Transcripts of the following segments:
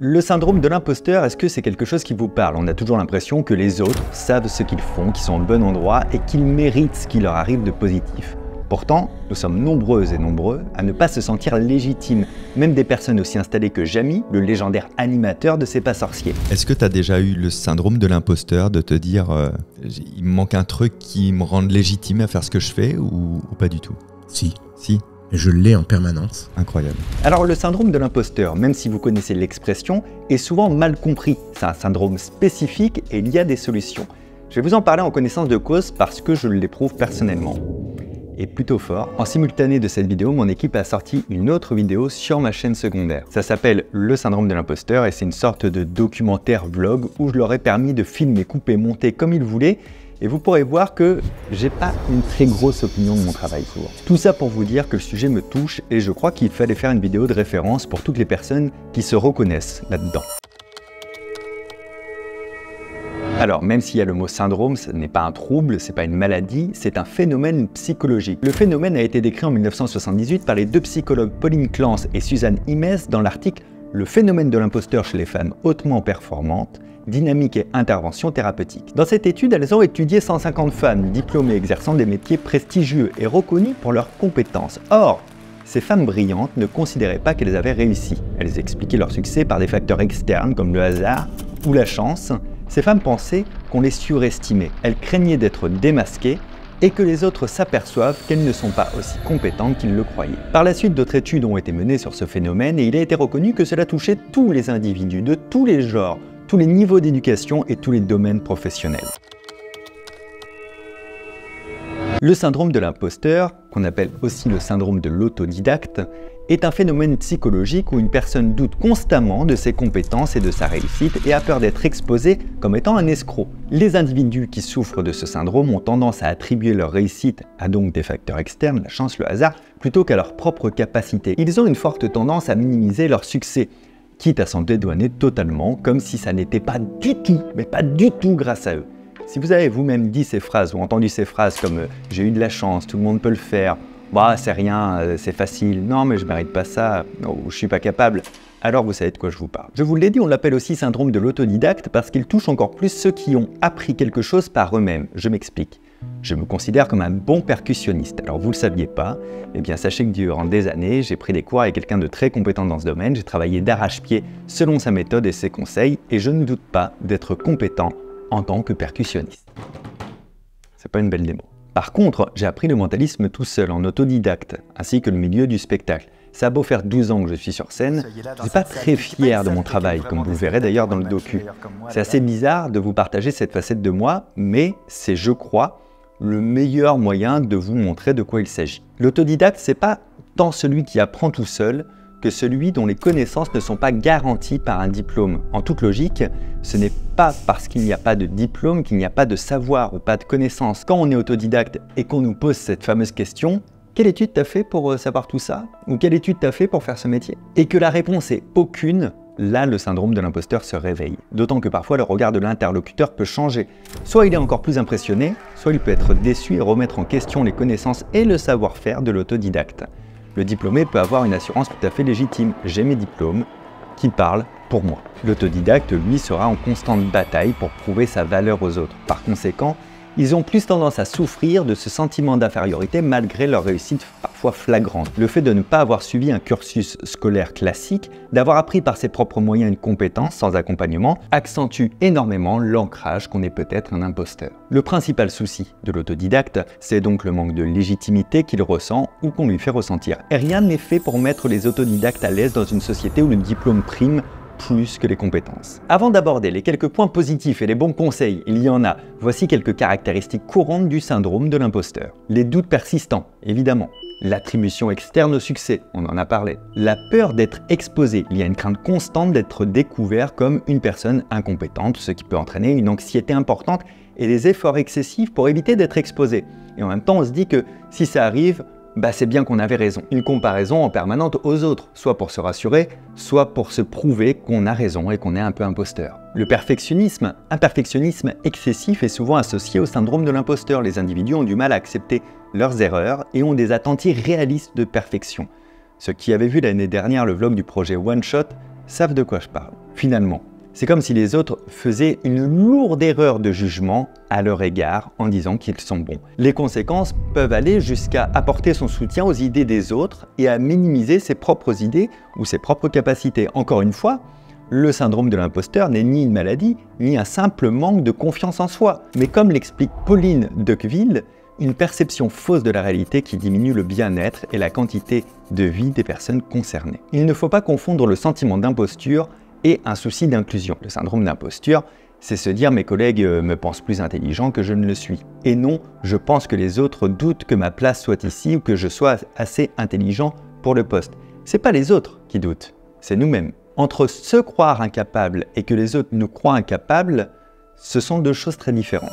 Le syndrome de l'imposteur, est-ce que c'est quelque chose qui vous parle? On a toujours l'impression que les autres savent ce qu'ils font, qu'ils sont au bon endroit et qu'ils méritent ce qui leur arrive de positif. Pourtant, nous sommes nombreuses et nombreux à ne pas se sentir légitimes, même des personnes aussi installées que Jamy, le légendaire animateur de C'est pas sorcier. Est-ce que tu as déjà eu le syndrome de l'imposteur, de te dire il me manque un truc qui me rende légitime à faire ce que je fais ou pas du tout? Si. Si. Je l'ai en permanence. Incroyable. Alors le syndrome de l'imposteur, même si vous connaissez l'expression, est souvent mal compris. C'est un syndrome spécifique et il y a des solutions. Je vais vous en parler en connaissance de cause parce que je l'éprouve personnellement. Et plutôt fort, en simultané de cette vidéo, mon équipe a sorti une autre vidéo sur ma chaîne secondaire. Ça s'appelle Le syndrome de l'imposteur et c'est une sorte de documentaire vlog où je leur ai permis de filmer, couper, monter comme ils voulaient. Et vous pourrez voir que j'ai pas une très grosse opinion de mon travail souvent. Tout ça pour vous dire que le sujet me touche et je crois qu'il fallait faire une vidéo de référence pour toutes les personnes qui se reconnaissent là-dedans. Alors, même s'il y a le mot syndrome, ce n'est pas un trouble, c'est pas une maladie, c'est un phénomène psychologique. Le phénomène a été décrit en 1978 par les deux psychologues Pauline Clance et Suzanne Imes dans l'article « Le phénomène de l'imposteur chez les femmes hautement performantes, dynamique et intervention thérapeutique ». Dans cette étude, elles ont étudié 150 femmes diplômées exerçant des métiers prestigieux et reconnues pour leurs compétences. Or, ces femmes brillantes ne considéraient pas qu'elles avaient réussi. Elles expliquaient leur succès par des facteurs externes comme le hasard ou la chance. Ces femmes pensaient qu'on les surestimait. Elles craignaient d'être démasquées et que les autres s'aperçoivent qu'elles ne sont pas aussi compétentes qu'ils le croyaient. Par la suite, d'autres études ont été menées sur ce phénomène et il a été reconnu que cela touchait tous les individus, de tous les genres, tous les niveaux d'éducation et tous les domaines professionnels. Le syndrome de l'imposteur, qu'on appelle aussi le syndrome de l'autodidacte, est un phénomène psychologique où une personne doute constamment de ses compétences et de sa réussite et a peur d'être exposée comme étant un escroc. Les individus qui souffrent de ce syndrome ont tendance à attribuer leur réussite à donc des facteurs externes, la chance, le hasard, plutôt qu'à leur propre capacité. Ils ont une forte tendance à minimiser leur succès, quitte à s'en dédouaner totalement, comme si ça n'était pas du tout, mais pas du tout grâce à eux. Si vous avez vous-même dit ces phrases ou entendu ces phrases comme « j'ai eu de la chance, tout le monde peut le faire », bah, c'est rien, c'est facile, non mais je mérite pas ça, ou je suis pas capable, alors vous savez de quoi je vous parle. Je vous l'ai dit, on l'appelle aussi syndrome de l'autodidacte parce qu'il touche encore plus ceux qui ont appris quelque chose par eux-mêmes. Je m'explique. Je me considère comme un bon percussionniste. Alors vous le saviez pas, eh bien sachez que durant des années, j'ai pris des cours avec quelqu'un de très compétent dans ce domaine, j'ai travaillé d'arrache-pied selon sa méthode et ses conseils, et je ne doute pas d'être compétent en tant que percussionniste. C'est pas une belle démo. Par contre, j'ai appris le mentalisme tout seul, en autodidacte, ainsi que le milieu du spectacle. Ça a beau faire 12 ans que je suis sur scène, je suis pas très fier de mon travail, comme vous le verrez d'ailleurs dans le docu. C'est assez bizarre de vous partager cette facette de moi, mais c'est, je crois, le meilleur moyen de vous montrer de quoi il s'agit. L'autodidacte, c'est pas tant celui qui apprend tout seul, que celui dont les connaissances ne sont pas garanties par un diplôme. En toute logique, ce n'est pas parce qu'il n'y a pas de diplôme qu'il n'y a pas de savoir ou pas de connaissances. Quand on est autodidacte et qu'on nous pose cette fameuse question, quelle étude t'as fait pour savoir tout ça? Ou quelle étude t'as fait pour faire ce métier? Et que la réponse est aucune, là le syndrome de l'imposteur se réveille. D'autant que parfois le regard de l'interlocuteur peut changer. Soit il est encore plus impressionné, soit il peut être déçu et remettre en question les connaissances et le savoir-faire de l'autodidacte. Le diplômé peut avoir une assurance tout à fait légitime. J'ai mes diplômes qui parlent pour moi. L'autodidacte, lui, sera en constante bataille pour prouver sa valeur aux autres. Par conséquent, ils ont plus tendance à souffrir de ce sentiment d'infériorité malgré leur réussite parfois flagrante. Le fait de ne pas avoir suivi un cursus scolaire classique, d'avoir appris par ses propres moyens une compétence sans accompagnement, accentue énormément l'ancrage qu'on est peut-être un imposteur. Le principal souci de l'autodidacte, c'est donc le manque de légitimité qu'il ressent ou qu'on lui fait ressentir. Et rien n'est fait pour mettre les autodidactes à l'aise dans une société où le diplôme prime plus que les compétences. Avant d'aborder les quelques points positifs et les bons conseils, il y en a, voici quelques caractéristiques courantes du syndrome de l'imposteur. Les doutes persistants, évidemment. L'attribution externe au succès, on en a parlé. La peur d'être exposé, il y a une crainte constante d'être découvert comme une personne incompétente, ce qui peut entraîner une anxiété importante et des efforts excessifs pour éviter d'être exposé. Et en même temps, on se dit que si ça arrive, c'est bien qu'on avait raison. Une comparaison en permanente aux autres, soit pour se rassurer, soit pour se prouver qu'on a raison et qu'on est un peu imposteur. Le perfectionnisme, un perfectionnisme excessif est souvent associé au syndrome de l'imposteur. Les individus ont du mal à accepter leurs erreurs et ont des attentes irréalistes de perfection. Ceux qui avaient vu l'année dernière le vlog du projet One Shot savent de quoi je parle. Finalement, c'est comme si les autres faisaient une lourde erreur de jugement à leur égard en disant qu'ils sont bons. Les conséquences peuvent aller jusqu'à apporter son soutien aux idées des autres et à minimiser ses propres idées ou ses propres capacités. Encore une fois, le syndrome de l'imposteur n'est ni une maladie, ni un simple manque de confiance en soi, mais comme l'explique Pauline Dequeville, une perception fausse de la réalité qui diminue le bien-être et la quantité de vie des personnes concernées. Il ne faut pas confondre le sentiment d'imposture et un souci d'inclusion. Le syndrome d'imposture, c'est se dire « mes collègues me pensent plus intelligent que je ne le suis ». Et non, je pense que les autres doutent que ma place soit ici ou que je sois assez intelligent pour le poste. C'est pas les autres qui doutent, c'est nous-mêmes. Entre se croire incapable et que les autres nous croient incapables, ce sont deux choses très différentes.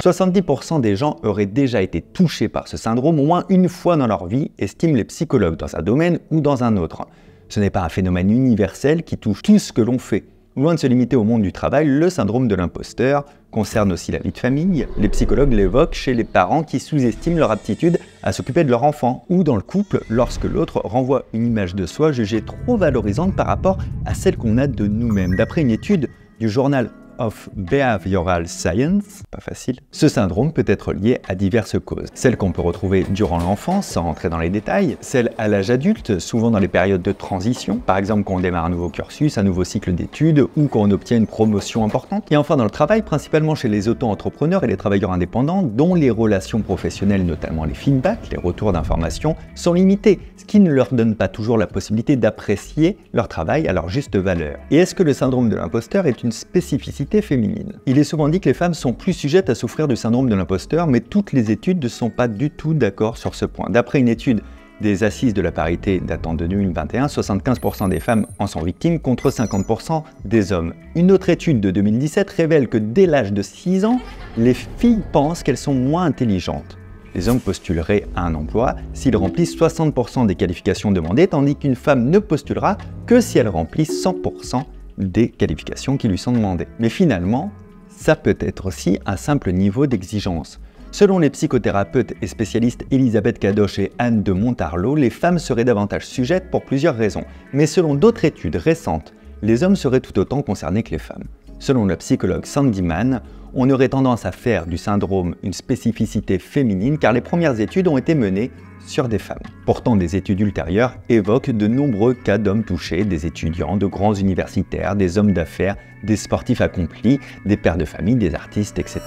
70% des gens auraient déjà été touchés par ce syndrome au moins une fois dans leur vie, estiment les psychologues dans un domaine ou dans un autre. Ce n'est pas un phénomène universel qui touche tout ce que l'on fait. Loin de se limiter au monde du travail, le syndrome de l'imposteur concerne aussi la vie de famille. Les psychologues l'évoquent chez les parents qui sous-estiment leur aptitude à s'occuper de leur enfant, ou dans le couple lorsque l'autre renvoie une image de soi jugée trop valorisante par rapport à celle qu'on a de nous-mêmes. D'après une étude du journal of Behavioral Science, pas facile, ce syndrome peut être lié à diverses causes. Celles qu'on peut retrouver durant l'enfance, sans rentrer dans les détails, celles à l'âge adulte, souvent dans les périodes de transition, par exemple quand on démarre un nouveau cursus, un nouveau cycle d'études, ou quand on obtient une promotion importante, et enfin dans le travail, principalement chez les auto-entrepreneurs et les travailleurs indépendants, dont les relations professionnelles, notamment les feedbacks, les retours d'informations, sont limitées, ce qui ne leur donne pas toujours la possibilité d'apprécier leur travail à leur juste valeur. Et est-ce que le syndrome de l'imposteur est une spécificité féminine? Il est souvent dit que les femmes sont plus sujettes à souffrir du syndrome de l'imposteur, mais toutes les études ne sont pas du tout d'accord sur ce point. D'après une étude des Assises de la parité datant de 2021, 75% des femmes en sont victimes contre 50% des hommes. Une autre étude de 2017 révèle que dès l'âge de 6 ans, les filles pensent qu'elles sont moins intelligentes. Les hommes postuleraient à un emploi s'ils remplissent 60% des qualifications demandées, tandis qu'une femme ne postulera que si elle remplit 100% des qualifications qui lui sont demandées. Mais finalement, ça peut être aussi un simple niveau d'exigence. Selon les psychothérapeutes et spécialistes Elisabeth Kadosh et Anne de Montarlot, les femmes seraient davantage sujettes pour plusieurs raisons. Mais selon d'autres études récentes, les hommes seraient tout autant concernés que les femmes. Selon la psychologue Sandy Mann, on aurait tendance à faire du syndrome une spécificité féminine car les premières études ont été menées sur des femmes. Pourtant, des études ultérieures évoquent de nombreux cas d'hommes touchés, des étudiants, de grands universitaires, des hommes d'affaires, des sportifs accomplis, des pères de famille, des artistes, etc.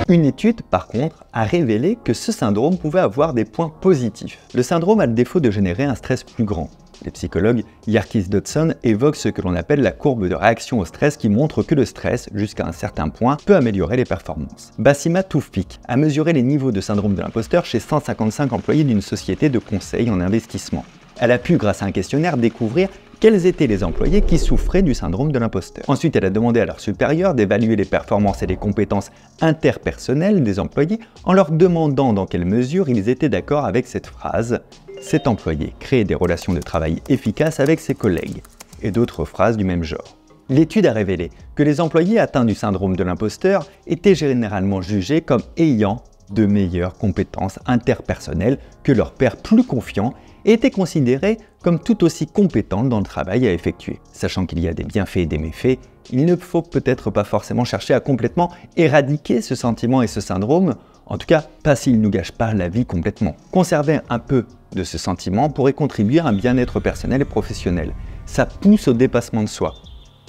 Une étude, par contre, a révélé que ce syndrome pouvait avoir des points positifs. Le syndrome a le défaut de générer un stress plus grand. Les psychologues Yarkis Dodson évoquent ce que l'on appelle la courbe de réaction au stress qui montre que le stress, jusqu'à un certain point, peut améliorer les performances. Bassima Toufik a mesuré les niveaux de syndrome de l'imposteur chez 155 employés d'une société de conseil en investissement. Elle a pu, grâce à un questionnaire, découvrir quels étaient les employés qui souffraient du syndrome de l'imposteur. Ensuite, elle a demandé à leurs supérieurs d'évaluer les performances et les compétences interpersonnelles des employés en leur demandant dans quelle mesure ils étaient d'accord avec cette phrase « Cet employé crée des relations de travail efficaces avec ses collègues » et d'autres phrases du même genre. L'étude a révélé que les employés atteints du syndrome de l'imposteur étaient généralement jugés comme ayant de meilleures compétences interpersonnelles que leurs pairs plus confiants et étaient considérés comme tout aussi compétents dans le travail à effectuer. Sachant qu'il y a des bienfaits et des méfaits, il ne faut peut-être pas forcément chercher à complètement éradiquer ce sentiment et ce syndrome, en tout cas pas s'il ne nous gâche pas la vie complètement. Conserver un peu de ce sentiment pourrait contribuer à un bien-être personnel et professionnel. Ça pousse au dépassement de soi.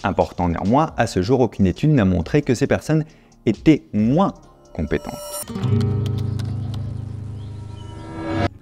Important néanmoins, à ce jour, aucune étude n'a montré que ces personnes étaient moins compétentes.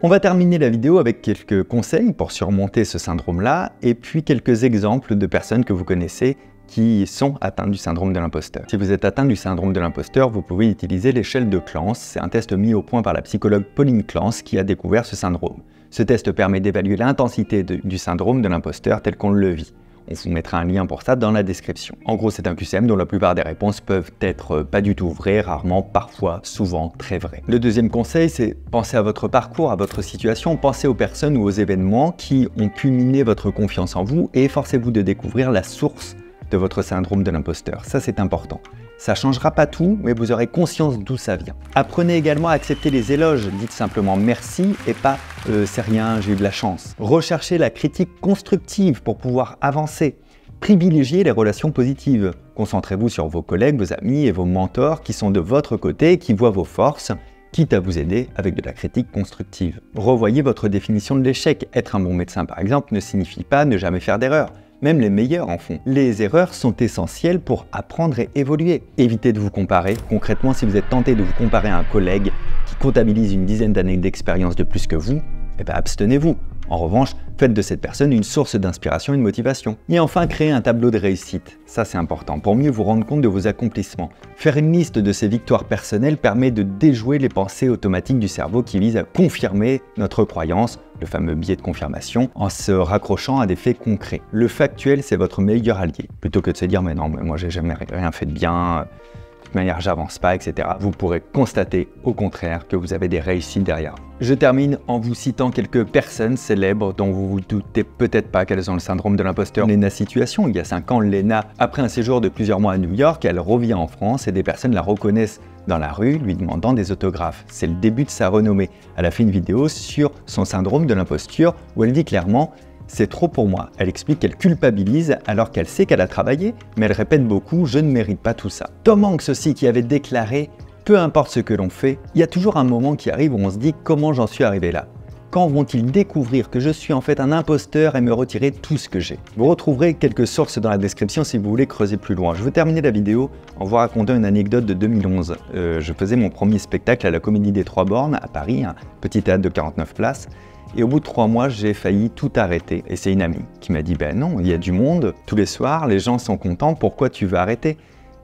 On va terminer la vidéo avec quelques conseils pour surmonter ce syndrome-là, et puis quelques exemples de personnes que vous connaissez qui sont atteintes du syndrome de l'imposteur. Si vous êtes atteint du syndrome de l'imposteur, vous pouvez utiliser l'échelle de Clance. C'est un test mis au point par la psychologue Pauline Clance qui a découvert ce syndrome. Ce test permet d'évaluer l'intensité du syndrome de l'imposteur tel qu'on le vit. On vous mettra un lien pour ça dans la description. En gros, c'est un QCM dont la plupart des réponses peuvent être pas du tout vraies, rarement, parfois, souvent très vraies. Le deuxième conseil, c'est penser à votre parcours, à votre situation, pensez aux personnes ou aux événements qui ont pu miner votre confiance en vous et efforcez-vous de découvrir la source de votre syndrome de l'imposteur. Ça, c'est important. Ça changera pas tout, mais vous aurez conscience d'où ça vient. Apprenez également à accepter les éloges. Dites simplement merci et pas c'est rien, j'ai eu de la chance. Recherchez la critique constructive pour pouvoir avancer. Privilégiez les relations positives. Concentrez-vous sur vos collègues, vos amis et vos mentors qui sont de votre côté, qui voient vos forces, quitte à vous aider avec de la critique constructive. Revoyez votre définition de l'échec. Être un bon médecin, par exemple, ne signifie pas ne jamais faire d'erreurs. Même les meilleurs en font. Les erreurs sont essentielles pour apprendre et évoluer. Évitez de vous comparer. Concrètement, si vous êtes tenté de vous comparer à un collègue qui comptabilise une dizaine d'années d'expérience de plus que vous, abstenez-vous. En revanche, faites de cette personne une source d'inspiration et de motivation. Et enfin, créez un tableau de réussite. Ça, c'est important, pour mieux vous rendre compte de vos accomplissements. Faire une liste de ces victoires personnelles permet de déjouer les pensées automatiques du cerveau qui visent à confirmer notre croyance, le fameux biais de confirmation, en se raccrochant à des faits concrets. Le factuel, c'est votre meilleur allié. Plutôt que de se dire « mais non, mais moi j'ai jamais rien fait de bien », de toute manière, j'avance pas, etc. Vous pourrez constater au contraire que vous avez des réussites derrière. Je termine en vous citant quelques personnes célèbres dont vous vous doutez peut-être pas qu'elles ont le syndrome de l'imposteur. Lena Situation, il y a 5 ans, Lena, après un séjour de plusieurs mois à New York, elle revient en France et des personnes la reconnaissent dans la rue, lui demandant des autographes. C'est le début de sa renommée. Elle a fait une vidéo sur son syndrome de l'imposture où elle dit clairement « c'est trop pour moi ». Elle explique qu'elle culpabilise alors qu'elle sait qu'elle a travaillé, mais elle répète beaucoup « je ne mérite pas tout ça ». Tom Hanks aussi qui avait déclaré « peu importe ce que l'on fait, il y a toujours un moment qui arrive où on se dit « comment j'en suis arrivé là ?» Quand vont-ils découvrir que je suis en fait un imposteur et me retirer tout ce que j'ai? Vous retrouverez quelques sources dans la description si vous voulez creuser plus loin. Je veux terminer la vidéo en vous racontant une anecdote de 2011. Je faisais mon premier spectacle à la Comédie des Trois Bornes à Paris, un petit théâtre de 49 places. Et au bout de 3 mois, j'ai failli tout arrêter. Et c'est une amie qui m'a dit « ben non, il y a du monde, tous les soirs, les gens sont contents, pourquoi tu veux arrêter ?»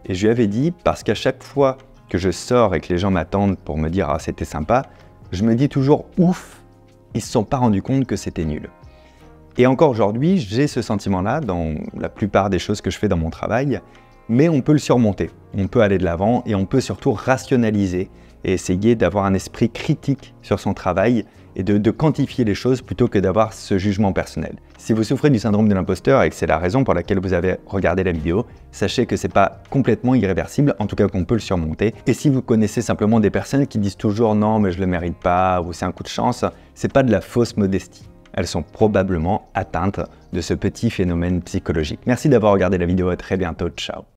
Et je lui avais dit « parce qu'à chaque fois que je sors et que les gens m'attendent pour me dire « ah c'était sympa », je me dis toujours « ouf !» ils ne se sont pas rendus compte que c'était nul. Et encore aujourd'hui, j'ai ce sentiment-là dans la plupart des choses que je fais dans mon travail, mais on peut le surmonter, on peut aller de l'avant et on peut surtout rationaliser et essayer d'avoir un esprit critique sur son travail et de quantifier les choses plutôt que d'avoir ce jugement personnel. Si vous souffrez du syndrome de l'imposteur et que c'est la raison pour laquelle vous avez regardé la vidéo, sachez que c'est pas complètement irréversible, en tout cas qu'on peut le surmonter. Et si vous connaissez simplement des personnes qui disent toujours « non mais je le mérite pas » ou « c'est un coup de chance », c'est pas de la fausse modestie. Elles sont probablement atteintes de ce petit phénomène psychologique. Merci d'avoir regardé la vidéo, à très bientôt, ciao.